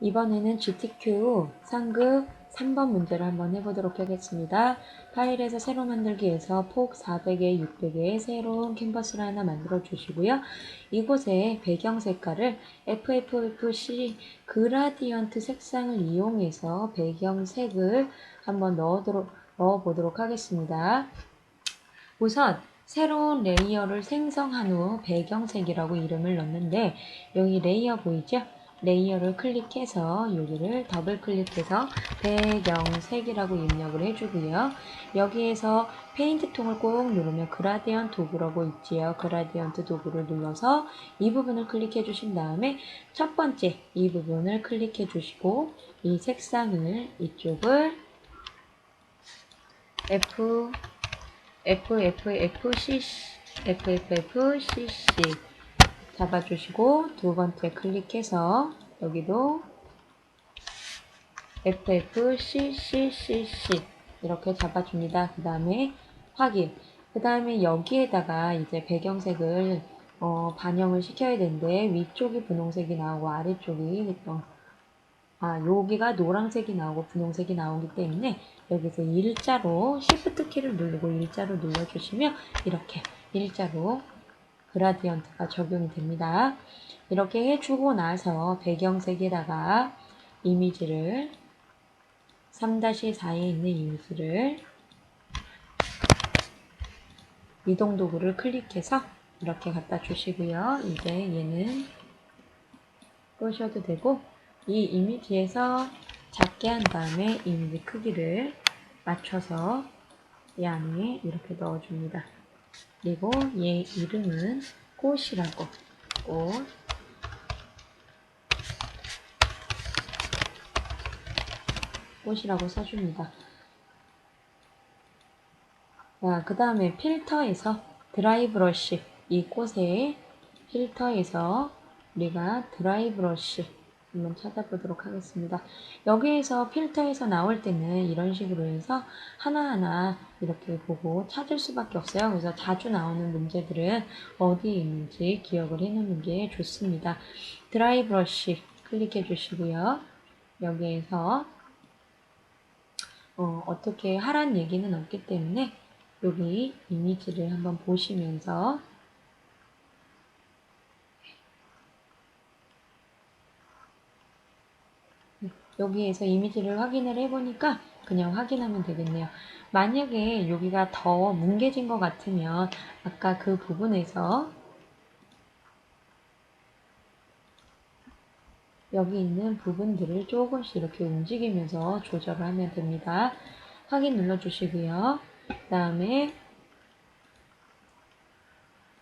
이번에는 GTQ 상급 3번 문제를 한번 해보도록 하겠습니다. 파일에서 새로 만들기에서 폭 400에 600의 새로운 캔버스를 하나 만들어 주시고요. 이곳에 배경 색깔을 FFFC 그라디언트 색상을 이용해서 배경색을 한번 넣어보도록 하겠습니다. 우선 새로운 레이어를 생성한 후 배경색이라고 이름을 넣는데 여기 레이어 보이죠? 레이어를 클릭해서 여기를 더블 클릭해서 배경색이라고 입력을 해주고요. 여기에서 페인트 통을 꼭 누르면 그라디언트 도구라고 있지요. 그라디언트 도구를 눌러서 이 부분을 클릭해 주신 다음에 첫 번째 이 부분을 클릭해 주시고 이 색상을 이쪽을 FFFCC 잡아주시고 두 번째 클릭해서 여기도 FFCCCC 이렇게 잡아줍니다. 그 다음에 확인. 그 다음에 여기에다가 이제 배경색을 반영을 시켜야 되는데 위쪽이 분홍색이 나오고 아래쪽이 여기가 노란색이 나오고 분홍색이 나오기 때문에 여기서 일자로 Shift 키를 누르고 일자로 눌러주시면 이렇게 일자로 그라디언트가 적용이 됩니다. 이렇게 해주고 나서 배경색에다가 이미지를 3-4에 있는 이미지를 이동 도구를 클릭해서 이렇게 갖다 주시고요. 이제 얘는 끄셔도 되고 이 이미지에서 작게 한 다음에 이미지 크기를 맞춰서 이 안에 이렇게 넣어줍니다. 그리고 얘 이름은 꽃이라고 꽃이라고 써줍니다. 그 다음에 필터에서 드라이 브러쉬 이 꽃의 필터에서 우리가 드라이 브러쉬 한번 찾아보도록 하겠습니다. 여기에서 필터에서 나올 때는 이런 식으로 해서 하나하나 이렇게 보고 찾을 수밖에 없어요. 그래서 자주 나오는 문제들은 어디에 있는지 기억을 해놓는 게 좋습니다. 드라이 브러쉬 클릭해 주시고요. 여기에서 어떻게 하란 얘기는 없기 때문에 여기 이미지를 한번 보시면서 여기에서 이미지를 확인을 해보니까 그냥 확인하면 되겠네요. 만약에 여기가 더 뭉개진 것 같으면 아까 그 부분에서 여기 있는 부분들을 조금씩 이렇게 움직이면서 조절을 하면 됩니다. 확인 눌러주시고요. 그 다음에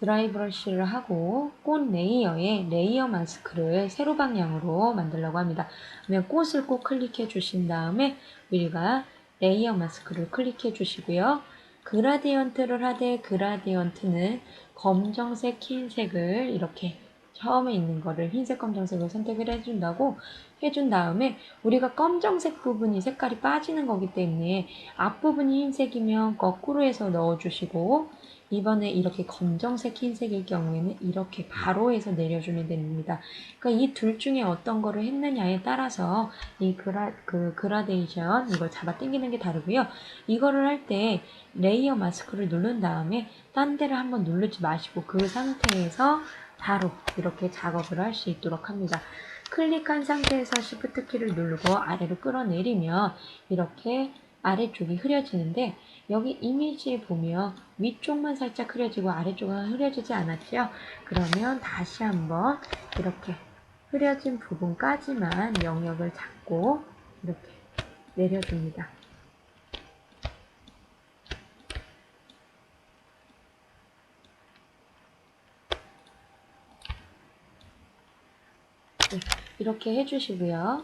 드라이 브러쉬를 하고 꽃 레이어에 레이어 마스크를 세로 방향으로 만들려고 합니다. 그러면 꽃을 꼭 클릭해 주신 다음에 우리가 레이어 마스크를 클릭해 주시고요. 그라디언트를 하되 그라디언트는 검정색, 흰색을 이렇게 처음에 있는 거를 흰색, 검정색을 선택을 해준 다음에 우리가 검정색 부분이 색깔이 빠지는 거기 때문에 앞부분이 흰색이면 거꾸로 해서 넣어주시고 이번에 이렇게 검정색, 흰색일 경우에는 이렇게 바로 해서 내려주면 됩니다. 그러니까 이 둘 중에 어떤 거를 했느냐에 따라서 이 그라데이션 이걸 잡아 당기는 게 다르고요. 이거를 할 때 레이어 마스크를 누른 다음에 딴 데를 한번 누르지 마시고 그 상태에서 바로 이렇게 작업을 할 수 있도록 합니다. 클릭한 상태에서 Shift 키를 누르고 아래로 끌어내리면 이렇게 아래쪽이 흐려지는데 여기 이미지에 보면 위쪽만 살짝 흐려지고 아래쪽은 흐려지지 않았죠? 그러면 다시 한번 이렇게 흐려진 부분까지만 영역을 잡고 이렇게 내려줍니다. 네, 이렇게 해주시고요.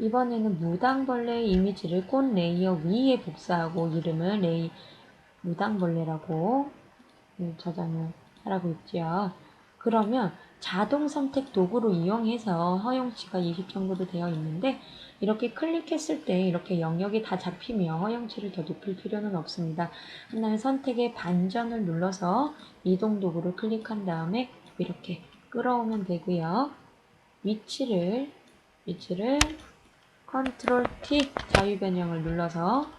이번에는 무당벌레 이미지를 꽃 레이어 위에 복사하고 이름을 무당벌레라고 저장을 하라고 있죠. 그러면 자동 선택 도구로 이용해서 허용치가 20 정도로 되어 있는데 이렇게 클릭했을 때 이렇게 영역이 다 잡히며 허용치를 더 높일 필요는 없습니다. 하나의 선택의 반전을 눌러서 이동 도구를 클릭한 다음에 이렇게 끌어오면 되고요. 위치를 컨트롤 T 자유 변형을 눌러서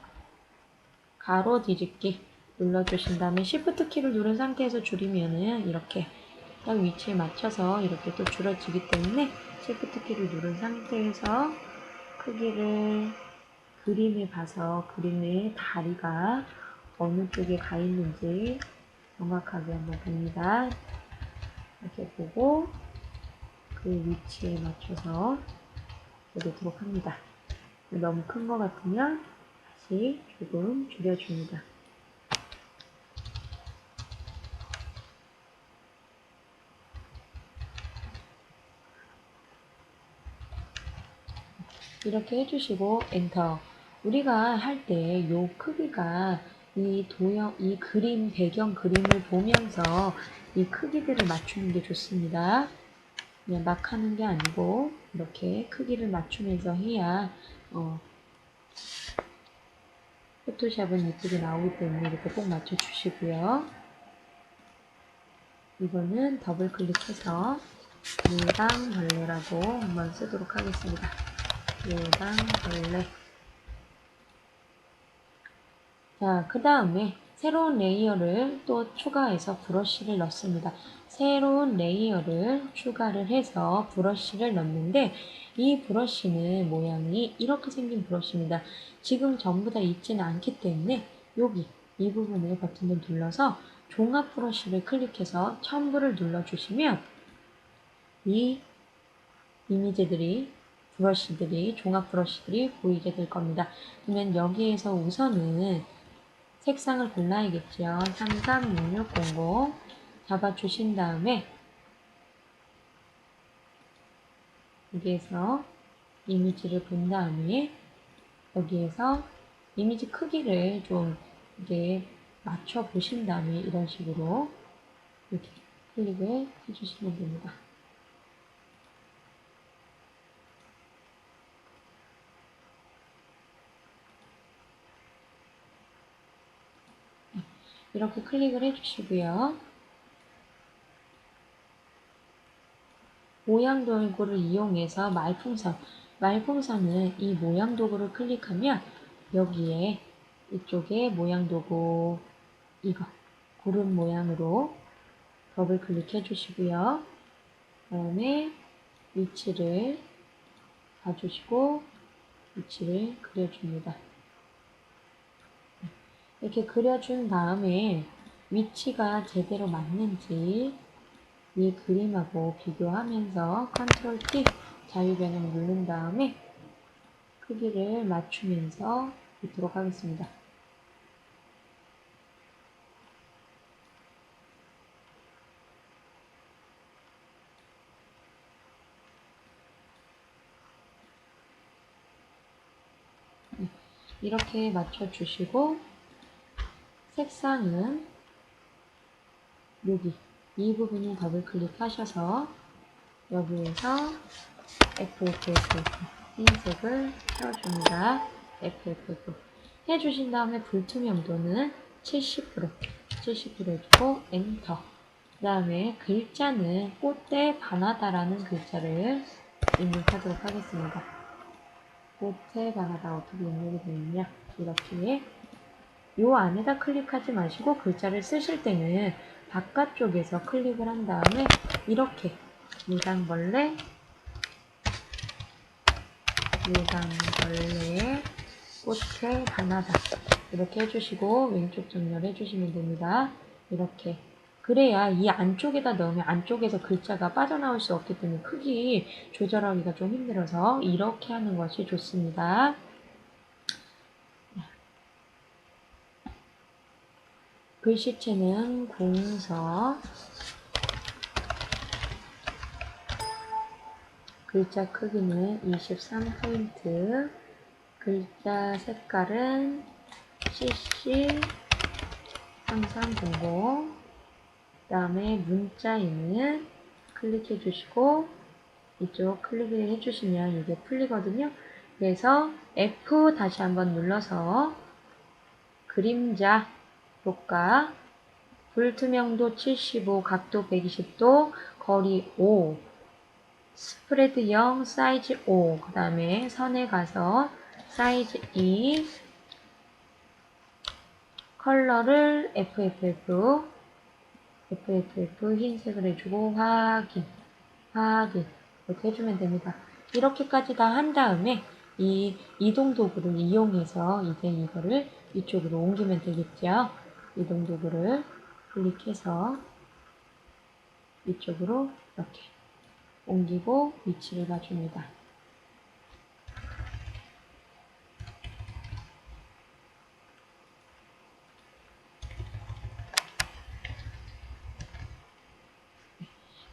가로 뒤집기 눌러주신 다음에 Shift 키를 누른 상태에서 줄이면은 이렇게 딱 위치에 맞춰서 이렇게 또 줄어지기 때문에 Shift 키를 누른 상태에서 크기를 그림을 봐서 그림의 다리가 어느 쪽에 가 있는지 정확하게 한번 봅니다. 이렇게 보고 그 위치에 맞춰서 그리도록 합니다. 너무 큰 것 같으면 다시 조금 줄여줍니다. 이렇게 해주시고 엔터. 우리가 할 때 요 크기가 이 그림, 배경 그림을 보면서 이 크기들을 맞추는 게 좋습니다. 그냥 막 하는 게 아니고 이렇게 크기를 맞추면서 해야 포토샵은 예쁘게 나오기 때문에 이렇게 꼭 맞춰주시고요. 이거는 더블 클릭해서 무당벌레라고 한번 쓰도록 하겠습니다. 무당벌레. 자, 그 다음에 새로운 레이어를 또 추가해서 브러쉬를 넣습니다. 새로운 레이어를 추가를 해서 브러쉬를 넣는데 이 브러쉬는 모양이 이렇게 생긴 브러쉬입니다. 지금 전부 다 있지는 않기 때문에 여기 이 부분에 버튼을 눌러서 종합 브러쉬를 클릭해서 첨부를 눌러주시면 이 이미지들이 브러쉬들이 종합 브러쉬들이 보이게 될 겁니다. 그러면 여기에서 우선은 색상을 골라야겠죠. 336600 잡아주신 다음에 여기에서 이미지를 본 다음에 여기에서 이미지 크기를 좀 이제 맞춰 보신 다음에 이런 식으로 이렇게 클릭을 해주시면 됩니다. 이렇게 클릭을 해주시고요. 모양 도구를 이용해서 말풍선은 이 모양 도구를 클릭하면 여기에 이쪽에 모양 도구 이거 구름 모양으로 더블 클릭해 주시고요. 그다음에 위치를 봐주시고 위치를 그려줍니다. 이렇게 그려준 다음에 위치가 제대로 맞는지 이 그림하고 비교하면서 컨트롤 T 자유 변형 누른 다음에 크기를 맞추면서 있도록 하겠습니다. 이렇게 맞춰주시고 색상은 여기 이 부분을 더블 클릭하셔서 여기에서 FFF 흰색을 채워줍니다. FFF 해주신 다음에 불투명도는 70% 해주고 엔터. 그 다음에 글자는 꽃대 바나다라는 글자를 입력하도록 하겠습니다. 꽃대 바나다 어떻게 입력이 되느냐 이렇게 요 안에다 클릭하지 마시고 글자를 쓰실 때는 바깥쪽에서 클릭을 한 다음에 이렇게 무당벌레 꽃에 바나다 이렇게 해주시고 왼쪽 정렬 해주시면 됩니다. 이렇게 그래야 이 안쪽에다 넣으면 안쪽에서 글자가 빠져나올 수 없기 때문에 크기 조절하기가 좀 힘들어서 이렇게 하는 것이 좋습니다. 글씨체는 공서 글자 크기는 23포인트 글자 색깔은 CC3300 그 다음에 문자에는 클릭해 주시고 이쪽 클릭을 해주시면 이게 풀리거든요. 그래서 F 다시 한번 눌러서 그림자 효과 불투명도 75, 각도 120도, 거리 5, 스프레드 0, 사이즈 5, 그 다음에 선에 가서 사이즈 2, 컬러를 FFF 흰색을 해주고 확인 이렇게 해주면 됩니다. 이렇게까지 다 한 다음에 이 이동 도구를 이용해서 이제 이거를 이쪽으로 옮기면 되겠죠. 이동 도구를 클릭해서 이쪽으로 이렇게 옮기고 위치를 봐줍니다.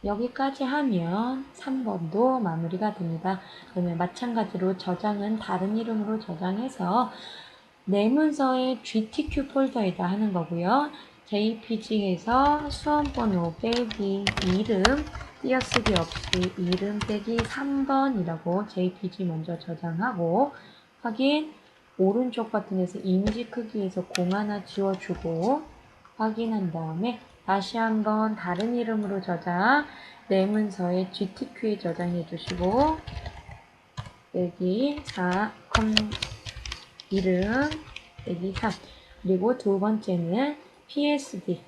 여기까지 하면 3번도 마무리가 됩니다. 그러면 마찬가지로 저장은 다른 이름으로 저장해서 내 문서의 GTQ 폴더에다 하는 거고요. JPG에서 수험번호 빼기 이름 띄어쓰기 없이 이름 빼기 3번이라고 JPG 먼저 저장하고 확인 오른쪽 버튼에서 이미지 크기에서 공 하나 지워주고 확인한 다음에 다시 한번 다른 이름으로 저장 내 문서에 GTQ에 저장해 주시고 빼기 4 이름 빼기 3 그리고 두 번째는 PSD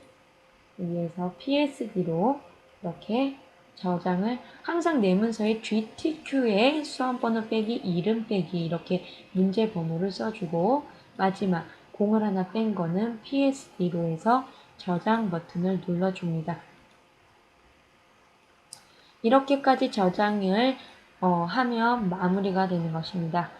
여기에서 PSD로 이렇게 저장을 항상 내 문서에 GTQ에 수험번호 빼기 이름 빼기 이렇게 문제 번호를 써주고 마지막 공을 하나 뺀 거는 PSD로 해서 저장 버튼을 눌러줍니다. 이렇게까지 저장을 하면 마무리가 되는 것입니다.